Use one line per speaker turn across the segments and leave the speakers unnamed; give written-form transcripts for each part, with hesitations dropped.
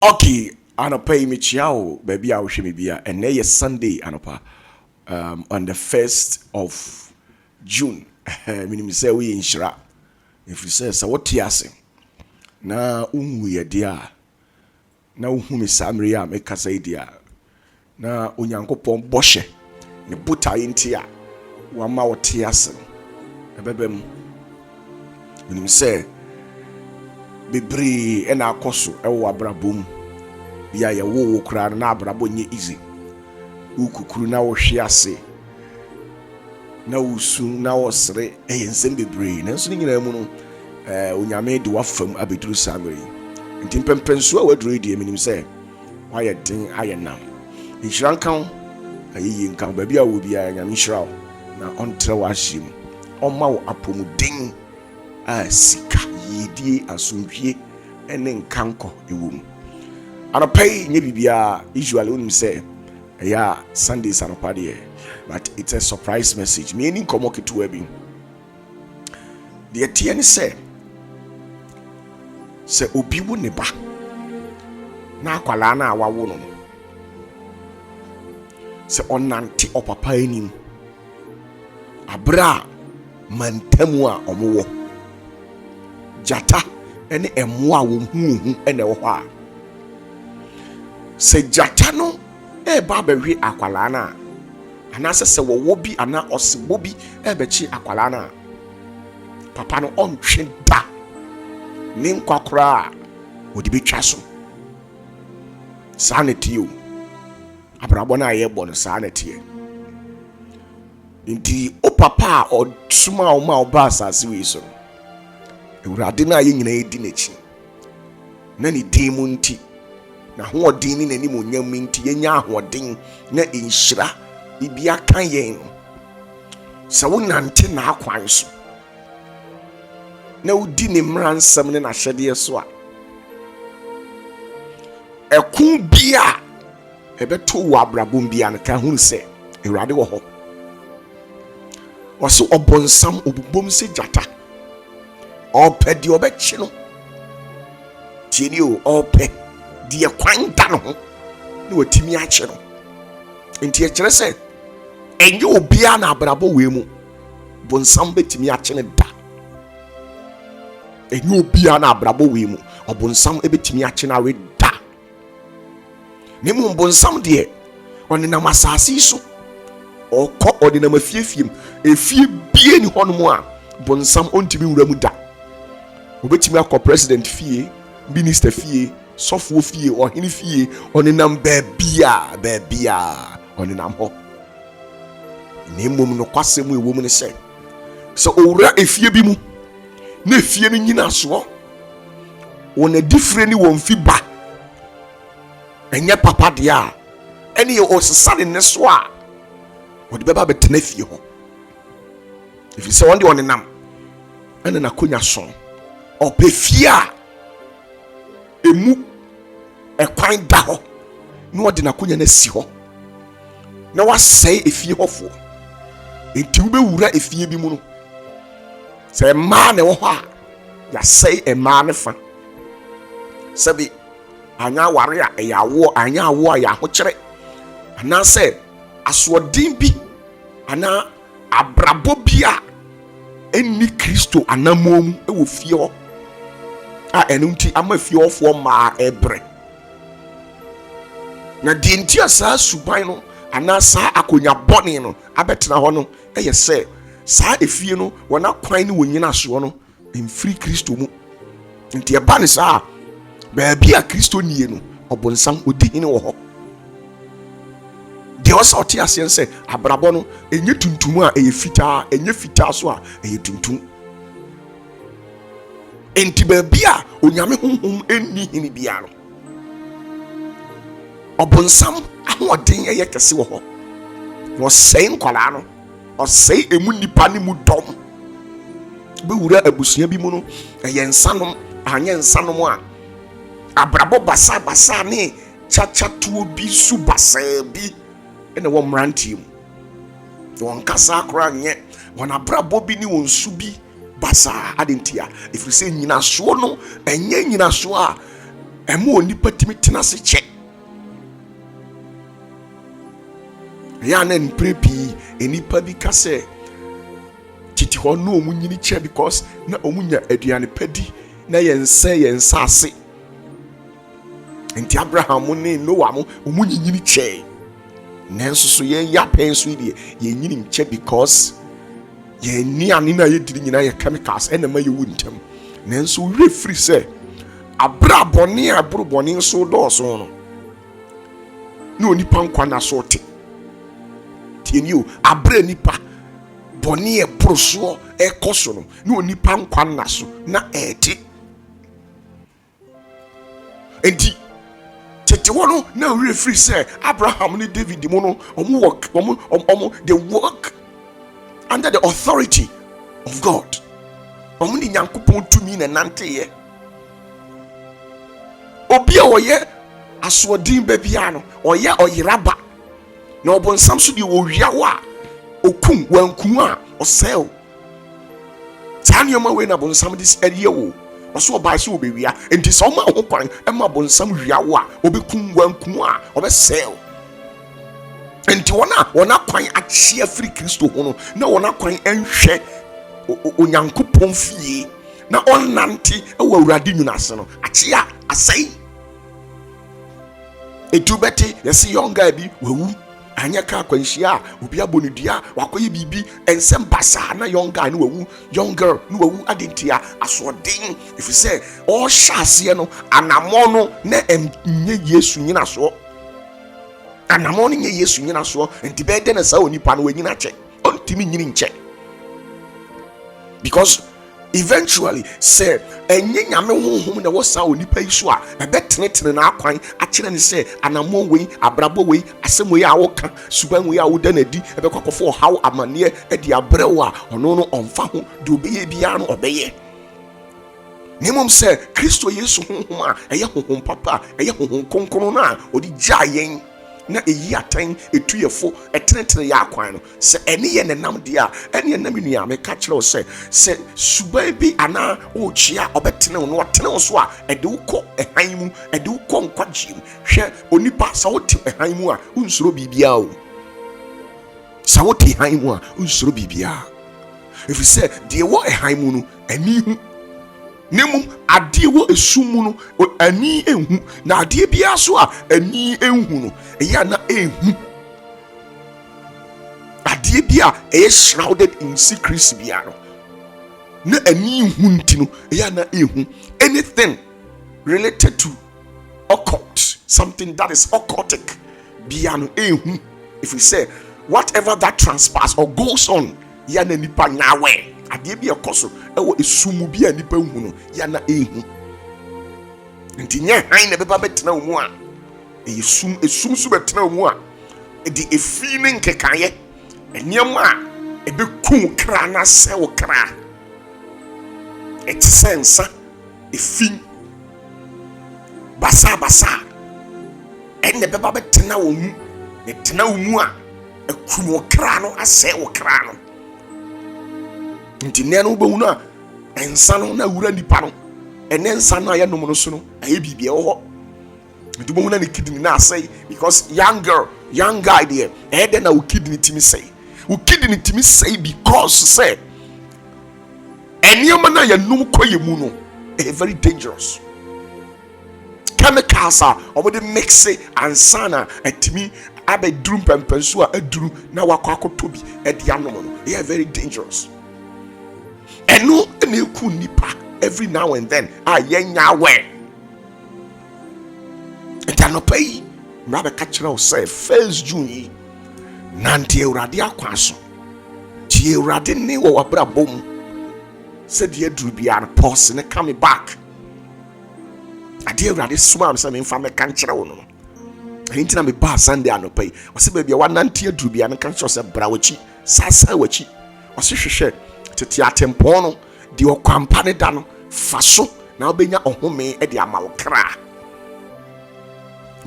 Okay, anɔpa yi mekyia wo baabi a wohwɛ me bia ɛnɛ yɛ Sunday anɔpa on the 1st of June. Menim sɛ woyɛ nhyira ɛfiri sɛ sɛ wote ase na wohu yɛ deɛ a na wohu me saa mmere a mekasa yi deɛ a na Onyankopɔn bɔhyɛ ne botaeɛ nti a wama wote ase ɛbɛbɛ mu. Menim sɛ bebree ɛna akɔ so ɛwɔ abrabɔ mu bia yɛwo wo koraa no na abrabɔ nyɛ easy. Wokukuru na wohwe ase na wosu na wosere ɛyɛ nsɛm bebree nanso ne nyinaa mu no Onyame de wafam abɛduru saa mmere yi nti mpɛmpɛnso a waduru deɛ menim sɛ wayɛ den ayɛ nam. Nhyira nka wo ayɛyie nka wo baabi a wɔ biara Nyame nhyira wo na ɔntrɛ wo ahyɛ mu ɔma wo apɔmuden a sika yidie asomdwie ɛne nkankɔ ɛwɔ mu. Anɔpa yi nyɛ biribiara usually wonim sɛ ɛyɛ Sundays anɔpa deɛ but it's a surprise message. Me ani nkɔmmɔ ketewa bi deɛ teɛ ne sɛ obi wo ne ba na akwalaa no a wawo no sɛ ɔnante ɔpapa anim aberɛ a mantamu a ɔmowɔ gyata ɛne ɛmmoa a wɔhuhu ɛna ɛwɔ hɔ a sɛ gyata no ɛba bɛhwe akwalaa no a anaasɛ sɛ wɔwɔ bi anaa ɔsebɔ bi ɛbɛkye akwalaa no a papa no ɔntwe da ne nkwa koraa a wɔde bɛtwa so. Saa ne tie o abrabɔ no a yɛbɔ no saa ne tie nti o papa a ɔsoma a ɔma ɔba asase wei so no Awurade no a yɛ nyinaa yɛdi n'akyi na ne din mu nti na ahoɔden ne n'anim onyam mu nti yɛnya ahoɔden na nhyira bibi aka yɛn no sɛ wonante n'akwan so na wodi ne mmara nsɛm ne n'ahyɛdeɛ so a ɛko bia ɛbɛto wɔ abrabom bia no ka hunu sɛ Awurade wɔ hɔ. Wɔso ɔbɔnsam obubom sɛ gyata ɔpɛ deɛ ɔbɛkye no tie ni o ɔpɛ deɛ kwan da no ho na watumi akye no nti ɛkyerɛ sɛ ɛnyɛ obiara na abrabɔ wei mu bɔnsam bɛtumi akye no da. Ɛnyɛ obiara na abrabɔ wei mu ɔbɔnsam bɛtumi akye no awe da. Ne mu bɔnsam deɛ ɔnenam asase so ɔkɔ ɔdenam afiefiem efie bie ni hɔ nom a bɔnsam ɔntumi nwura mu da. Obɛtumi akɔ president fie, minister fie, sɔfoɔ fie, ɔhene fie, ɔnenam baabia ɔnenam hɔ. Ne mmom no kwasɛm ɛwɔ mu ne sɛ owura efie bi mu na efie no nyina soɔ wɔn adifire ne wɔn fi ba ɛnyɛ papa deɛ a ɛne yɛ ɔsesa ne so a wɔde bɛba bɛtena fie hɔ ɛfiri sɛ wɔn de ɔnenam ɛne n'akonnwa so ɔpɛ fie a emu ɛkwan da hɔ na ɔde n'akonnwa no asi hɔ na wasɛe efie hɔfoɔ nti wobɛwura efie bi mu no sɛ mmaa na ɛwɔ hɔ a yɛasɛe mmaa ne fa sɛbi anya aware a ɛyɛ awoɔ anya awoɔ a yɛ ahokyerɛ anaasɛ asoɔden bi anaa abrabɔ bi a ɛnni Kristo anammɔ mu ɛwɔ fie hɔ a ɛno nti ama fie hɔfoɔ mmaa ɛbrɛ na deɛ nti a saa suban no anaa saa akonnwa bɔne no abɛtena hɔ no ɛyɛ sɛ saa efie no wɔn akwan ne wɔn nyina soɔ no mfiri Kristo mu nti ɛba ne saa baabi a Kristo nie no ɔbɔnsam odi hene wɔ hɔ. Deɛ ɔsɛ ɔte aseɛ sɛ abrabɔ no ɛnyɛ tuntum a ɛyɛ fitaa ɛnyɛ fitaa so a ɛyɛ tuntum nti baabi a Onyame honhom ɛnni hene biara no ɔbɔnsam ahoɔden ɛyɛ kɛse wɔ hɔ na ɔsɛe nkwalaa no ɔsɛe emu nipa ne mu dɔm bɛwura abusua bi mu no ɛyɛ nsanom anyɛ nsanom a abrabɔ basa ne kyakyato bi su basaa bi ɛna wɔ mmeranteɛ mu wɔn kasa koraa nyɛ wɔn abrabɔ bi ne wɔn su bi basaa adentia ɛfiri sɛ nyinasoɔ no ɛnyɛ nyinasoɔ a ɛmo onipa timi tena se kyɛ ya na nprepi enipa bi ka sɛ titi hɔ no omu nyini kyɛ because na omu nya aduane padi na yɛnsa ase nti Abraham ne Noah mo omu nyini kyɛ nanso so yɛn ya pɛn so deɛ yɛn nyini nkyɛ because yɛn ni ane na yɛdiri nyina yɛ chemicals ɛna ma yɛwu ntɛm nanso wure firi sɛ abrabɔne abrobɔne nso dɔɔso no na onipa nkwa na so te tieni o abre nipa bɔne ɛborosoɔ ɛkɔ so no na onipa nkwa na so na ɛte enti tete hɔ no na wure firi sɛ Abraham ne David mu no they work under the authority of God. Omu ni Nyankopɔn tumi na nanteyɛ obi a ɔyɛ asoɔden ba bia no ɔyɛ ɔyeraba na ɔbɔnsam so de ɔwiawo a okum wankum a ɔsɛw saa nneɛma wei na bɔnsam de ɛyɛ wo ɔso ɔbaa sɛ ɔbɛwia enti sɛ ɔma ho kwan ɛma bɔnsam wiawo a ɔbɛkum wankum a ɔbɛsɛw enti wɔn akwan akyea firi Kristo ho no na wɔn akwan ɛnhwɛ Onyankopɔn fie na ɔnante ɛwɔ Awurade nwuna ase no akyea asɛe etu bɛte yɛse young guy bi wawu anya ka akwanhyia a obi abɔ ne dua wakɔyɛ biribi ɛnsɛm basa na young guy no wawu young girl no wawu adentia asoɔden ɛfiri sɛ ɔhyɛ aseɛ no anamɔ no na ɛnyɛ Yesu nyina soɔ anamɔ no nyɛ Yesu nyina soɔ nti bɛɛdɛ na saa onipa no wanyina kyɛ ɔntimi nyini nkyɛ because eventually say enye nyame honhom na wo sa onipa yi so a ɛbɛtenetene na akwan akyerɛ ne sɛ anamɔ wei abrabɔ wei asɛm wei a woka suban wei a woda na di ɛbɛkɔ kɔfo haw amanneɛ ɛde abrɛw a ɔno no ɔmfa ho de obɛyɛ biara no ɔbɛyɛ nemom sɛ Kristo Yesu honhom a ɛyɛ honhom papa a ɛyɛ honhom kronkron na ɔde gyaa yɛn na eyi atan etuyefo etenetene ya akwan no se ene ye nenam de a ene nenam nua me ka kyerɛ sɛ suban bi ana o chia obetene no otene so a ede ukɔ ehan mu ede ukɔ nkwagye mu hwɛ onipa sa wote ehan mu a unsuro bibia o sa wote ehan mu a unsuro bibia efi sɛ de wo ehan mu no ani hu nemu ade wo esum no ani ehu na ade bia so a ani ehu no eya na ehu ade bia shrouded in secrecy bia no na ani ehu ntino eya na ehu anything related to occult, something that is occultic bia no ehu. If we say whatever that transpires or goes on ya na nipa nyawe ade bi ekoso ewo esumu bi a nipa hu no ya na ehu nti nya han na beba betena mu a esum so betena mu a edi efi ne nkekaye enyem a ebeku kra na se wo kra etsensa efi basa enne beba betena wo mu etena wo mu a ekum wo kra no ase wo kra no nti ne no bewu no ensa no na wura nipa no ene ensa no aye nom no so no aye bibia wo ho nti bewu na ne kidney na asay because young guy there na wo kidney timi say because say enioma na ya num koye mu no very dangerous chemicals are over the mix ansana etimi abedrum pempenso a aduru na wakọ akotobi edianom no very dangerous. Eno eku nipa every now and then yenya we etanopai mrabe ka kire o say 1st June yi nante Awurade akwaso tie Awurade ne wo wabrabom se de aduru bia pause ne come back ade Awurade suma am se me mfa me ka kire wo no enti na me ba Sunday anopai o se ba bia wa nante aduru bia ne ka kire se bra wachi sasa wachi o se hwehwe tete atempon no de okwampa ne da no fa so na obenya ohome e de ama wo kra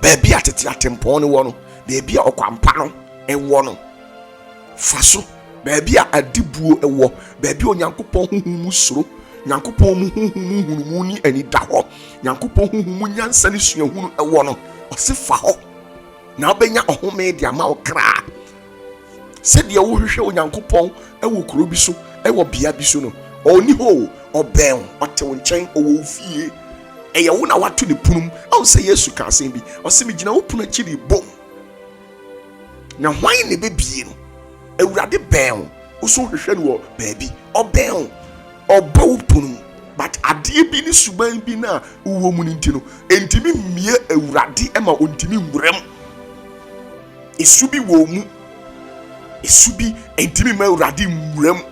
ba bia tete atempon no wo no ba bia okwampa no e wo no fa so ba bia adibuo e wo ba bia onyankopon huhu mu suro nyankopɔn mu honhom mu ni ani da hɔ, nyankopɔn honhom mu nyansa ne suahunu ɛwɔ no ɔse fa hɔ na wobɛnya ɔhome de ama wo kra. Sɛdeɛ wohwehwɛ onyankopɔn ɛwɔ kuro bi so ɛwɔ bea bi so no, ɔni hɔ ɔbɛn ɔte wo nkyɛn ɔwɔ wo fie, ɛyɛ wo na wato ne punum. ɔwo sɛ Yesu ka asɛm bi ɔse megyina wo pono akyi de bom na hwan ne bɛbie no. Awurade bɛn wo so hwehwɛ no wɔ baabi ɔbɛn ɔbɔ wo punum, but adeɛ bi ne suban bi na wowɔ mu no nti no ɛntimi mmie Awurade ɛma ɔntimi nwuram. Esu bi wɔ mu, esu bi ɛntimi ma Awurade nwuram.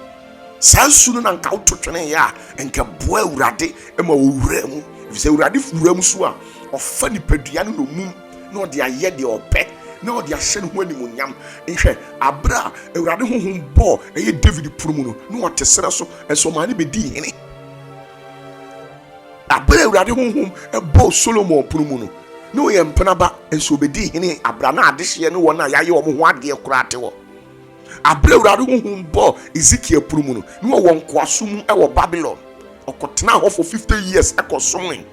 Saa su no na nka woto twene yɛ a nka boa Awurade ɛma ɔwura mu. Efisɛ Awurade wura mu so a ɔfa nipadua no nomum na ɔde ayɛ deɛ ɔpɛ na ɔde ahyɛ no ho animonyam. Nhwɛ abra Awurade honhom bɔ ɛyɛ David pono mu no na ɔte sere so ɛso ma ne bɛdi hene. Abra Awurade honhom ɛbɔ Solomon pono mu no na ɔyɛ mpenaba ɛso bɛdi hene. Abra na adehyeɛ no wɔ na yɛayɛ wɔn ho adeɛ koraa te hɔ. Abra Awurade honhom bɔ Ezekiel pono mu no na ɔwɔ nkoaso mu ɛwɔ Babylon, ɔkɔtena hɔ for 50 years ɛkɔsomwe.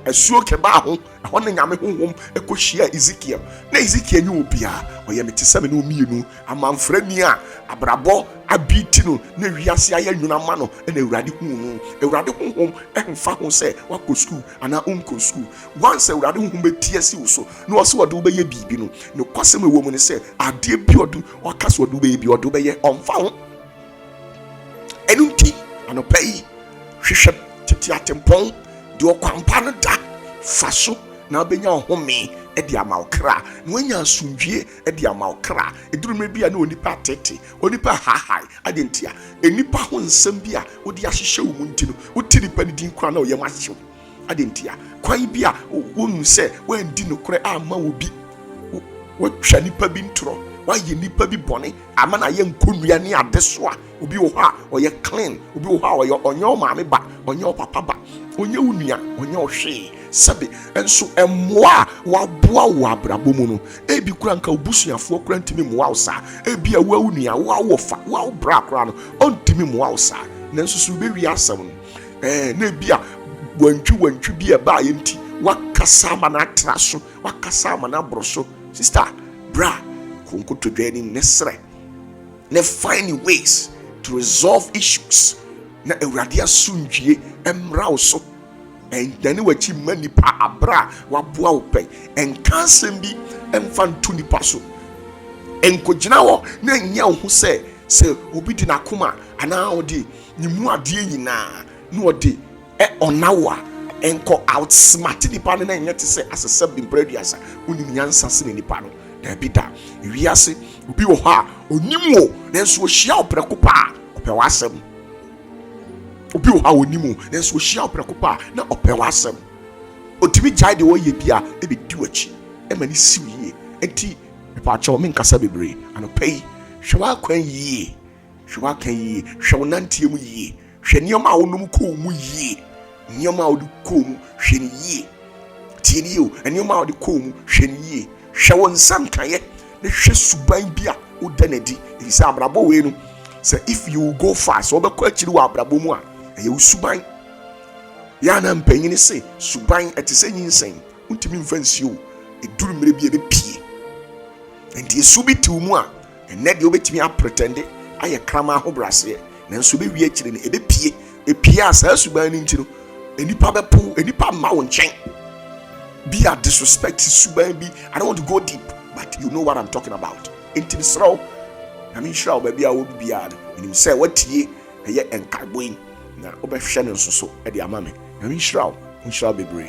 Asuo kɛbaa ho ɛhɔ ne nyame honhom ɛkɔhyia Ezekiel. Na Ezekiel nye obia ɔyɛ mete sɛ me ne omienu amanfrani a abrabɔ abiti no na wiase ayɛ nwunama no ɛna Awurade hu no. Awurade honhom ɛmfa ho sɛ wakɔ school ana onkɔ school. Once Awurade honhom bɛtie si wo so na ɔse wɔde wobɛyɛ biribi no ne kwasɛm ɛwɔ mu ne sɛ adeɛ bi ɔde ɔka sɛ wɔde wobɛyɛ bi ɔde wobɛyɛ ɔmfa ho. ɛno nti anɔpa yi hwehwɛ tete atempɔn deɛ ɔkwampa no da fa so na wobɛnya ɔhome ɛde ama wo kra na wanya asomdwie ɛde ama wo kra. Edurumɛ bi a na onipa tete onipa hahai adentia enipa ho nsɛm bi a wode ahyehyɛ wo mu nti no wote nipa ne din kora na ɔyɛ mahyew adentia kwan bi a wonu sɛ wandi no kora ama wo bi watwa nipa bi ntoro wayɛ nipa bi bɔne ama na yɛ nkonnua ne ade so a obi wɔ hɔ a ɔyɛ clean, obi wɔ hɔ a ɔnyɛ ɔmaame ba ɔnyɛ ɔpapa ba ɔnyɛ wo nua ɔnyɛ ɔhwee sɛbe nso ɛmmoa a waboa wo abrabɔ mu no ebi kura nka obusuafoɔ kura ntimi mmoa wo saa, ebi a wo nua wo fa wo bra kura no ɔntimi mmoa wo saa. Nanso so bewi asɛm no na ebi a wantwi bi a ba yɛ nti wakasa ama na atra so wakasa ama na boro so. Sister bra konkoto dwani ne srɛ ne find ways to resolve issues na Awurade asomdwie emra wo so. Ɛndane wachi ma nipa abra waboa wo pɛ ɛnka asɛm bi ɛmfa nto nipa so ɛnkɔgyina hɔ na nyɛ wo ho sɛ obi di n'akoma anaa ɔde ne mu adeɛ nyinaa na ɔde ɔnawo a ɛnkɔ outsmart nipa no na nyɛ te sɛ asesɛ bimpraduasa wonim nyansa se ne nipa no dabi da. Wiase obi wɔ hɔ a onim wo nanso ohyia wo prɛko paa ɔpɛ w'asɛm. Obi wɔ hɔ a onim wo nanso ohyia wo prɛko paa na ɔpɛ w'asɛm. Otimi gyae de wɔyɛ bia ɛbɛdi w'akyi ɛma ne siw yie. Enti mepakyɛw menkasa bebree anɔpa yi hwɛ w'akwan yie, hwɛ w'aka yie, hwɛ wo nanteɛ mu yie, hwɛ nneɛma a wonom kɔɔ mu yie, nneɛma a wode kɔɔ mu hwɛ ne yie. Tie ne yie o, nneɛma a wode kɔɔ mu hwɛ ne yie. Hwɛ wo nsam kayɛ na hwɛ suban bi a woda n'adi. Ɛfisɛ abrabɔ wei no sɛ if you go fast wɔbɛkɔ akyiri wɔ abrabɔ mu a ɛyɛ wo suban. Yɛana mpanyini se suban ɛte sɛ nyinsɛn wontumi mfa nsuo ɛduru mmerɛ bi ɛbɛpie. Enti esu bi te wo mu a ɛnɛ deɛ wobɛtumi apretende ayɛ krama ahobraseɛ nanso bɛwie akyiri no ɛbɛpie. Ɛpie a saa suban no nti no enipa bɛpo enipa ma wo nkyɛn. Be a disrespect suban bi. I don't want to go deep, but you know what I'm talking about. Enti sraw na me sraw ba bia wo bia no nim sɛ watie ɛyɛ enkarboin na obɛhwɛ no nso so ɛde ama me na me sraw bebree.